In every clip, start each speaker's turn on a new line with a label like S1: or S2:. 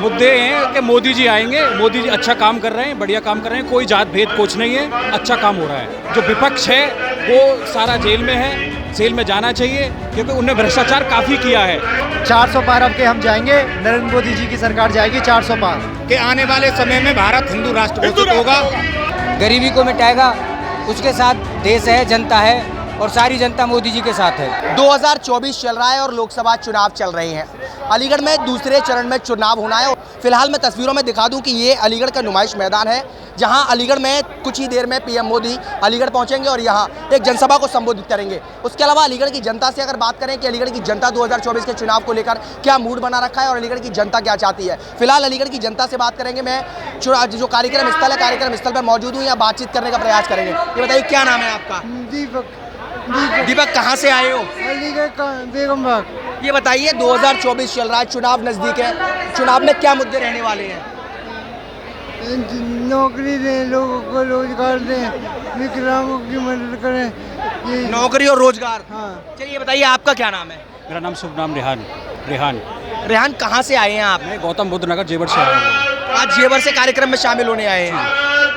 S1: मुद्दे हैं कि मोदी जी आएंगे, मोदी जी अच्छा काम कर रहे हैं, बढ़िया काम कर रहे हैं, कोई जात भेद कुछ नहीं है, अच्छा काम हो रहा है। जो विपक्ष है वो सारा जेल में है, जेल में जाना चाहिए क्योंकि उन्हें भ्रष्टाचार काफ़ी किया है।
S2: 400 पार अब के हम जाएंगे, नरेंद्र मोदी जी की सरकार जाएगी 400 पार।
S3: कि आने वाले समय में भारत हिंदू राष्ट्र घोषित होगा,
S4: गरीबी को मिटाएगा, उसके साथ देश है, जनता है और सारी जनता मोदी जी के साथ है।
S5: 2024 चल रहा है और लोकसभा चुनाव चल रहे हैं। अलीगढ़ में दूसरे चरण में चुनाव होना है। फिलहाल मैं तस्वीरों में दिखा दूं कि ये अलीगढ़ का नुमाइश मैदान है, जहां अलीगढ़ में कुछ ही देर में पीएम मोदी अलीगढ़ पहुंचेंगे और यहां एक जनसभा को संबोधित करेंगे। उसके अलावा अलीगढ़ की जनता से अगर बात करें कि अलीगढ़ की जनता 2024 के चुनाव को लेकर क्या मूड बना रखा है और अलीगढ़ की जनता क्या चाहती है, फिलहाल अलीगढ़ की जनता से बात करेंगे। मैं जो कार्यक्रम स्थल है, कार्यक्रम स्थल पर मौजूद हूँ, यहाँ बातचीत करने का प्रयास करेंगे। ये बताइए क्या नाम है आपका? दीपक, कहाँ से आए हो?
S2: अलीगढ़ का बेगम बाग।
S5: ये बताइए 2024 चल रहा है, चुनाव नजदीक है, चुनाव में क्या मुद्दे रहने वाले हैं?
S2: नौकरी दें, लोगों को रोजगार दें, विकलांगों की मदद करें, ये
S5: नौकरी और रोजगार।
S2: हाँ।
S5: चलिए बताइए आपका क्या नाम है?
S1: मेरा नाम शुभ नाम रेहान।
S5: रेहान, कहाँ से आए हैं आप?
S1: मैं गौतम बुद्ध नगर जेवर से आया हूँ।
S5: आज जेवर से कार्यक्रम में शामिल होने आए हैं।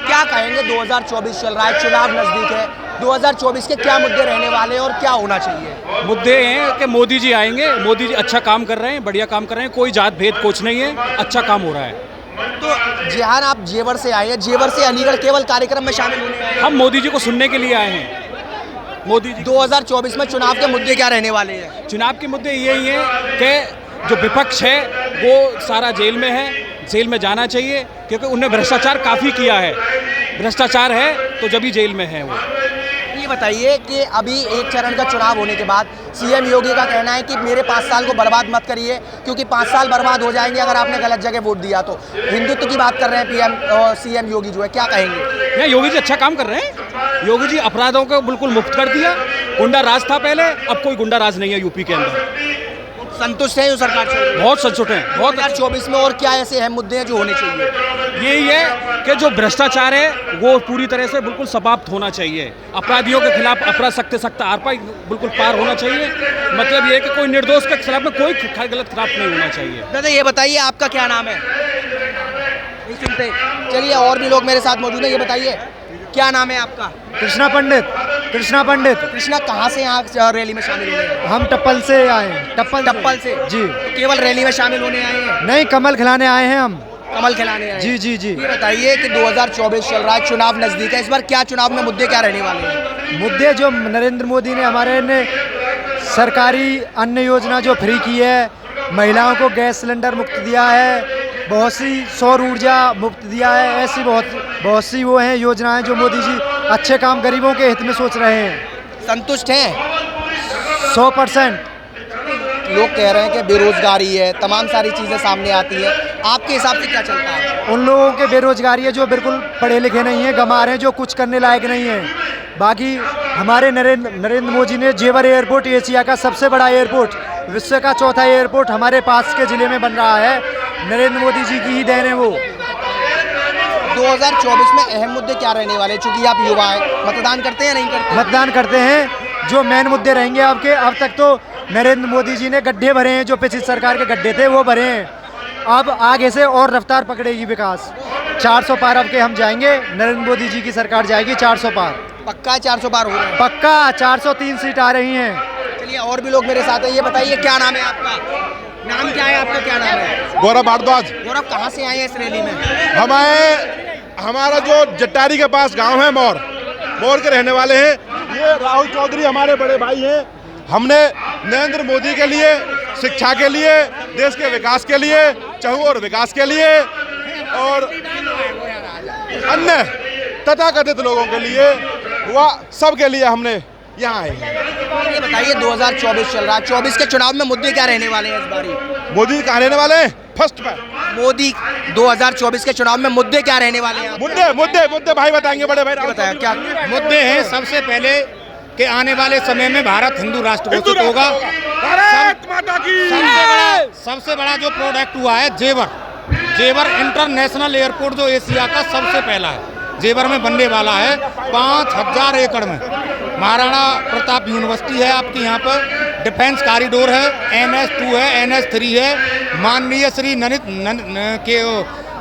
S5: क्या कहेंगे, 2024 चल रहा है, चुनाव नजदीक है, 2024 के क्या मुद्दे रहने वाले हैं और क्या होना चाहिए?
S1: मुद्दे हैं कि मोदी जी आएंगे, मोदी जी अच्छा काम कर रहे हैं, बढ़िया काम कर रहे हैं, कोई जात भेद कुछ नहीं है, अच्छा काम हो रहा है।
S5: तो जेहान, आप जेवर से आए हैं, जेवर से अलीगढ़ केवल कार्यक्रम में शामिल होने आए हैं?
S1: हम मोदी जी को सुनने के लिए आए हैं। मोदी जी
S5: 2024 में चुनाव के मुद्दे क्या रहने वाले हैं?
S1: चुनाव के मुद्दे यही हैं कि जो विपक्ष है वो सारा जेल में है, जेल में जाना चाहिए क्योंकि उन्हें भ्रष्टाचार काफ़ी किया है। भ्रष्टाचार है तो जब ही जेल में है वो।
S5: ये बताइए कि अभी एक चरण का चुनाव होने के बाद सीएम योगी का कहना है कि मेरे 5 साल को बर्बाद मत करिए, क्योंकि 5 साल बर्बाद हो जाएंगे अगर आपने गलत जगह वोट दिया तो। हिंदुत्व की बात कर रहे हैं पीएम और सीएम योगी जो है, क्या कहेंगे?
S1: नहीं, योगी जी अच्छा काम कर रहे हैं। योगी जी अपराधों को बिल्कुल मुक्त कर दिया। गुंडा राज था पहले, अब कोई गुंडा राज नहीं है यूपी के अंदर।
S5: संतुष्ट हैं जो सरकार चल रही है?
S1: बहुत संतुष्ट हैं, बहुत।
S5: 2024 में और क्या ऐसे अहम मुद्दे हैं जो होने चाहिए?
S1: यही है कि जो भ्रष्टाचार है वो पूरी तरह से बिल्कुल समाप्त होना चाहिए। अपराधियों के खिलाफ अपराध सख्त आरोप बिल्कुल पार होना चाहिए। मतलब ये है कि कोई निर्दोष के खिलाफ में कोई गलत खिलाफ नहीं होना चाहिए।
S5: दादा ये बताइए आपका क्या नाम है? नहीं सुनते? चलिए और भी लोग मेरे साथ मौजूद हैं। ये बताइए क्या नाम है आपका?
S2: कृष्णा पंडित।
S5: कृष्णा, कहाँ से यहाँ रैली में शामिल हुए हैं?
S2: हम टप्पल से आए हैं।
S5: टप्पल से
S2: जी।
S5: तो केवल रैली में शामिल होने आए हैं?
S2: नहीं, कमल खिलाने आए हैं हम।
S5: कमल खिलाने आए हैं?
S2: जी।
S5: ये बताइए कि 2024 चल रहा है, चुनाव नजदीक है, इस बार क्या चुनाव में मुद्दे क्या रहने वाले हैं?
S2: मुद्दे जो नरेंद्र मोदी ने हमारे ने सरकारी अन्न योजना जो फ्री की है, महिलाओं को गैस सिलेंडर मुफ्त दिया है, बहुत सी सौर ऊर्जा मुफ्त दिया है, ऐसी बहुत सी वो हैं योजनाएं जो मोदी जी अच्छे काम गरीबों के हित में सोच रहे हैं।
S5: संतुष्ट हैं?
S2: 100%।
S5: लोग कह रहे हैं कि बेरोजगारी है, तमाम सारी चीज़ें सामने आती है, आपके हिसाब से क्या चलता है?
S2: उन लोगों के बेरोजगारी है जो बिल्कुल पढ़े लिखे नहीं हैं, गंवार हैं, जो कुछ करने लायक नहीं हैं। बाकी हमारे नरेंद्र मोदी ने जेवर एयरपोर्ट, एशिया का सबसे बड़ा एयरपोर्ट, विश्व का चौथा एयरपोर्ट हमारे पास के ज़िले में बन रहा है। नरेंद्र मोदी जी की ही देन है वो।
S5: 2024 में अहम मुद्दे क्या रहने वाले हैं? चूंकि आप युवा हैं, मतदान करते हैं या नहीं करते?
S2: मतदान करते हैं। जो मेन मुद्दे रहेंगे आपके, अब तक तो नरेंद्र मोदी जी ने गड्ढे भरे हैं, जो पिछली सरकार के गड्ढे थे वो भरे हैं। अब आगे से और रफ्तार पकड़ेगी विकास। 400 पार अब के हम जाएंगे, नरेंद्र मोदी जी की सरकार जाएगी 400 पार।
S5: पक्का 400 पार हो रहे हैं?
S2: पक्का। 403 सीट आ रही हैं।
S5: चलिए और भी लोग मेरे साथ हैं। ये बताइए क्या नाम है आपका? नाम क्या है आपका? क्या नाम है?
S6: गौरव भारद्वाज।
S5: गौरव, कहाँ से आए हैं इस रैली में?
S6: हमारा जो जट्टारी के पास गांव है मोर के रहने वाले हैं। ये राहुल चौधरी हमारे बड़े भाई हैं। हमने नरेंद्र मोदी के लिए, शिक्षा के लिए, देश के विकास के लिए, चहुओर विकास के लिए और अन्य तथाकथित लोगों के लिए, वह सब के लिए हमने यहाँ आए हैं।
S5: ये बताइए 2024 चल रहा है, 24 के चुनाव में मुद्दे क्या रहने वाले हैं इस बारी?
S6: मोदी कहाँ रहने वाले हैं? फर्स्ट पे
S5: मोदी 2024 के चुनाव में मुद्दे क्या रहने वाले हैं?
S6: मुद्दे भाई बताएंगे, बड़े भाई
S5: बताया क्या
S3: मुद्दे हैं। सबसे पहले कि आने वाले समय में भारत हिंदू राष्ट्र घोषित होगा। सबसे बड़ा जो प्रोडक्ट हुआ है जेवर इंटरनेशनल एयरपोर्ट, जो एशिया का सबसे पहला है, जेवर में बनने वाला है 5000 एकड़ में। महाराणा प्रताप यूनिवर्सिटी है आपकी यहाँ पर, डिफेंस कॉरिडोर है, NH2 है, NH3 है। माननीय श्री के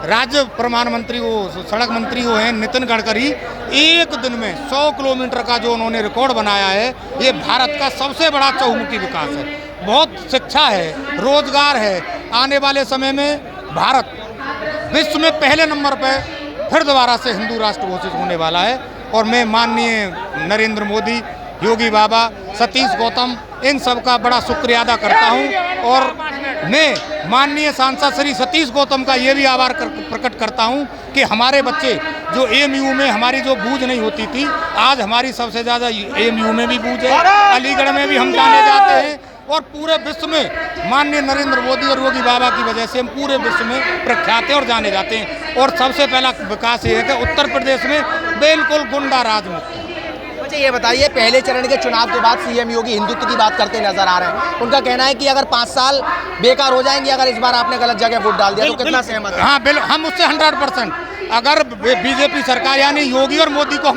S3: राज्य प्रधानमंत्री वो सड़क मंत्री वो हैं नितिन गडकरी, एक दिन में 100 किलोमीटर का जो उन्होंने रिकॉर्ड बनाया है, ये भारत का सबसे बड़ा चहुमुखी विकास है। बहुत शिक्षा है, रोजगार है। आने वाले समय में भारत विश्व में पहले नंबर पे फिर दोबारा से हिंदू राष्ट्र घोषित होने वाला है। और मैं माननीय नरेंद्र मोदी, योगी बाबा, सतीश गौतम, इन सब का बड़ा शुक्रिया अदा करता हूं। और मैं माननीय सांसद श्री सतीश गौतम का ये भी आभार प्रकट करता हूं कि हमारे बच्चे जो AMU में हमारी जो बूझ नहीं होती थी, आज हमारी सबसे ज़्यादा AMU में भी बूझ है, अलीगढ़ में भी हम जाने जाते हैं। और पूरे विश्व में माननीय नरेंद्र मोदी और योगी बाबा की वजह से हम पूरे विश्व में प्रख्यात हैं और जाने जाते हैं। और सबसे पहला विकास ये है कि उत्तर प्रदेश में बिल्कुल गुंडा राज मुक्त है।
S5: अच्छा ये बताइए, पहले चरण के चुनाव के बाद CM योगी हिंदुत्व की बात करते नजर आ रहे हैं। उनका कहना है कि अगर 5 साल बेकार हो जाएंगे अगर इस बार आपने गलत जगह वोट डाल दिया, तो कितना सहमत है?
S3: हाँ बिल्कुल, हम उससे 100%। अगर बीजेपी सरकार यानी योगी और मोदी को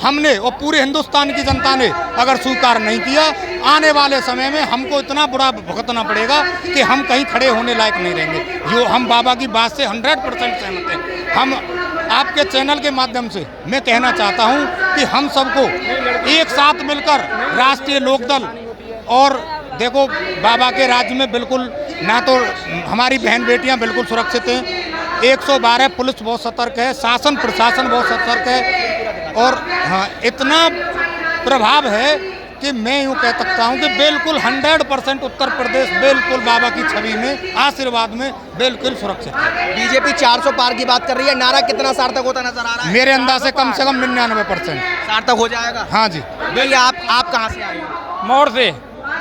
S3: हमने और पूरे हिंदुस्तान की जनता ने अगर स्वीकार नहीं किया, आने वाले समय में हमको इतना बुरा भुगतना पड़ेगा कि हम कहीं खड़े होने लायक नहीं रहेंगे। जो हम बाबा की बात से 100% सहमत हैं। हम आपके चैनल के माध्यम से मैं कहना चाहता हूं कि हम सबको एक साथ मिलकर राष्ट्रीय लोकदल और देखो बाबा के राज्य में बिल्कुल ना तो हमारी बहन बेटियां बिल्कुल सुरक्षित हैं, 112 पुलिस बहुत सतर्क है, शासन प्रशासन बहुत सतर्क है। और हाँ, इतना प्रभाव है कि मैं यूँ कह सकता हूँ कि बिल्कुल 100% उत्तर प्रदेश बिल्कुल बाबा की छवि में, आशीर्वाद में बिल्कुल सुरक्षित है।
S5: बीजेपी 400 पार की बात कर रही है, नारा कितना सार्थक होता नजर आ रहा है?
S3: मेरे अंदाज से कम 99%
S5: सार्थक हो जाएगा।
S3: हाँ जी।
S5: भैया आप कहाँ से आए हो?
S1: मौर से।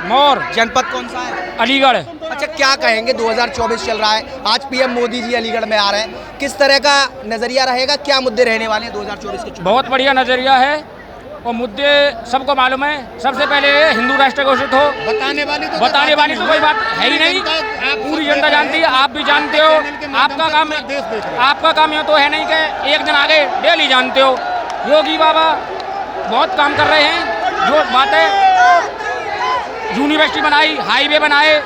S1: मौर
S5: जनपद कौन सा है?
S1: अलीगढ़।
S5: अच्छा क्या कहेंगे, 2024 चल रहा है, आज PM मोदी जी अलीगढ़ में आ रहे हैं, किस तरह का नजरिया रहेगा, क्या मुद्दे रहने वाले हैं 2024 के चुनाव?
S1: बहुत बढ़िया नज़रिया है और मुद्दे सबको मालूम है। सबसे पहले हिंदू राष्ट्र घोषित हो, बताने वाली तो कोई बात है ही नहीं, पूरी जनता जानती है, आप भी जानते हो। आपका काम ये तो है नहीं कि एक दिन आगे डेली जानते हो। योगी बाबा बहुत काम कर रहे हैं, जो बातें यूनिवर्सिटी बनाई, हाईवे बनाए,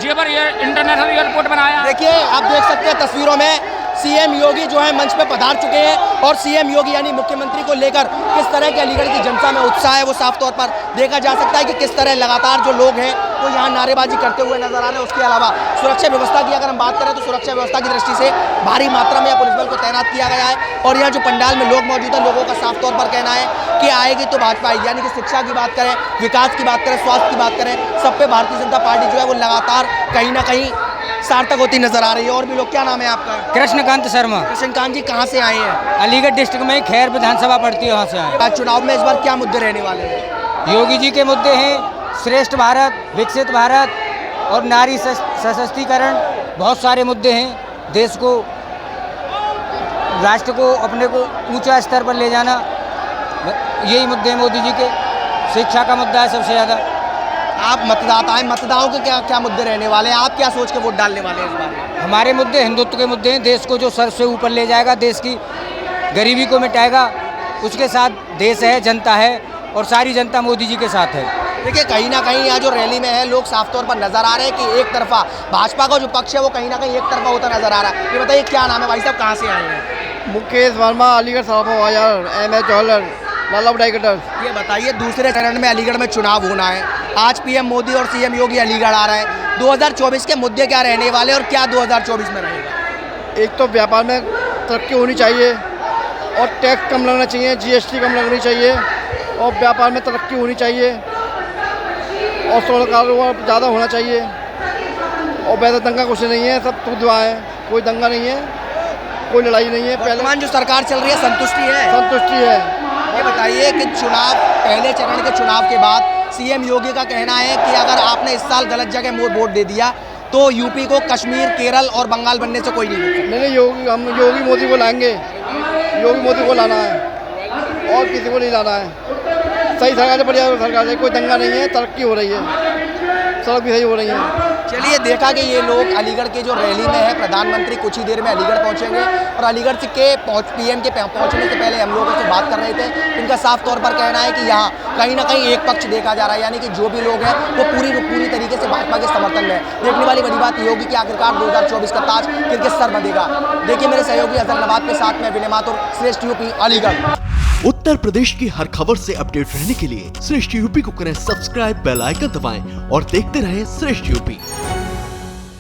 S1: जेवर इंटरनेशनल एयरपोर्ट बनाया।
S5: देखिए आप देख सकते हैं तस्वीरों में CM योगी जो है मंच पे पधार चुके हैं और CM योगी यानी मुख्यमंत्री को लेकर किस तरह के अलीगढ़ की जनता में उत्साह है वो साफ तौर पर देखा जा सकता है कि किस तरह लगातार जो लोग हैं वो यहाँ नारेबाजी करते हुए नजर आ रहे हैं। उसके अलावा सुरक्षा व्यवस्था की अगर हम बात करें तो सुरक्षा व्यवस्था की दृष्टि से भारी मात्रा में पुलिस बल को तैनात किया गया है। और यहाँ जो पंडाल में लोग मौजूद हैं, लोगों का साफ तौर पर कहना है कि आएगी तो भाजपा आएगी, यानी कि शिक्षा की बात करें, विकास की बात करें, स्वास्थ्य की बात करें, सब पे भारतीय जनता पार्टी जो है वो लगातार कहीं ना कहीं सार्थक होती नजर आ रही है। और भी लोग, क्या नाम है आपका?
S4: कृष्णकांत शर्मा।
S5: कृष्णकांत जी कहाँ से आए हैं?
S4: अलीगढ़ डिस्ट्रिक्ट में खैर विधानसभा पड़ती है, वहाँ से आए।
S5: आज चुनाव में इस बार क्या मुद्दे रहने वाले हैं?
S4: योगी जी के मुद्दे हैं श्रेष्ठ भारत, विकसित भारत और नारी सशक्तिकरण। बहुत सारे मुद्दे हैं, देश को, राष्ट्र को, अपने को ऊंचा स्तर पर ले जाना, यही मुद्दे हैं मोदी जी के। शिक्षा का मुद्दा है सबसे ज़्यादा।
S5: आप मतदाता हैं, मतदाताओं के क्या क्या मुद्दे रहने वाले हैं, आप क्या सोच के वोट डालने वाले हैं इस बार?
S4: हमारे मुद्दे हिंदुत्व के मुद्दे हैं, देश को जो सर से ऊपर ले जाएगा, देश की गरीबी को मिटाएगा, उसके साथ देश है, जनता है और सारी जनता मोदी जी के साथ है।
S5: देखिए कहीं ना कहीं यहाँ जो रैली में है लोग साफ तौर पर नजर आ रहे हैं कि एक तरफा भाजपा का जो पक्ष है वो कहीं ना कहीं एक तरफा होता नजर आ रहा है। ये बताइए क्या नाम है भाई साहब, कहाँ से आए हैं?
S2: मुकेश वर्मा, अलीगढ़ सराफा बाजार, MS जौहलर, लाला बटाई कटर।
S5: ये बताइए दूसरे चरण में अलीगढ़ में चुनाव होना है, आज PM मोदी और CM योगी अलीगढ़ आ रहे हैं, 2024 के मुद्दे क्या रहने वाले और क्या 2024 में रहेगा?
S2: एक तो व्यापार में तरक्की होनी चाहिए और टैक्स कम लगना चाहिए, GST कम लगनी चाहिए और व्यापार में तरक्की होनी चाहिए और सोलर कारोबार ज़्यादा होना चाहिए। और वैसे दंगा कुछ नहीं है, सब तो दुआ है, कोई दंगा नहीं है, कोई लड़ाई नहीं है।
S5: वर्तमान जो सरकार चल रही है संतुष्टि है?
S2: संतुष्टि है।
S5: ये बताइए कि चुनाव, पहले चरण के चुनाव के बाद CM योगी का कहना है कि अगर आपने इस साल गलत जगह वोट दे दिया तो UP को कश्मीर, केरल और बंगाल बनने से कोई नहीं रोक सकता।
S2: नहीं, हम योगी मोदी को लाएंगे, योगी मोदी को लाना है और किसी को नहीं लाना है। सही सरकार है, बढ़िया सरकार है, कोई दंगा नहीं है, तरक्की हो रही है, सड़क भी सही हो रही है।
S5: चलिए देखा कि ये लोग अलीगढ़ के जो रैली में है, प्रधानमंत्री कुछ ही देर में अलीगढ़ पहुंचेंगे और अलीगढ़ के पीएम के पहुंचने से पहले हम लोगों से बात कर रहे थे। इनका साफ तौर पर कहना है कि यहाँ कहीं ना कहीं एक पक्ष देखा जा रहा है, यानी कि जो भी लोग हैं वो पूरी तरीके से भाजपा के समर्थन में है। देखने वाली बड़ी बात ये होगी कि आखिरकार 2024 का ताज किसके सर बंधेगा। देखिए मेरे सहयोगी अजहर नवाब के साथ में विनय माथुर, श्रेष्ठ यूपी अलीगढ़।
S7: उत्तर प्रदेश की हर खबर से अपडेट रहने के लिए श्रेष्ठ यूपी को करें सब्सक्राइब, बेल आइकन दबाएं और देखते रहें श्रेष्ठ यूपी।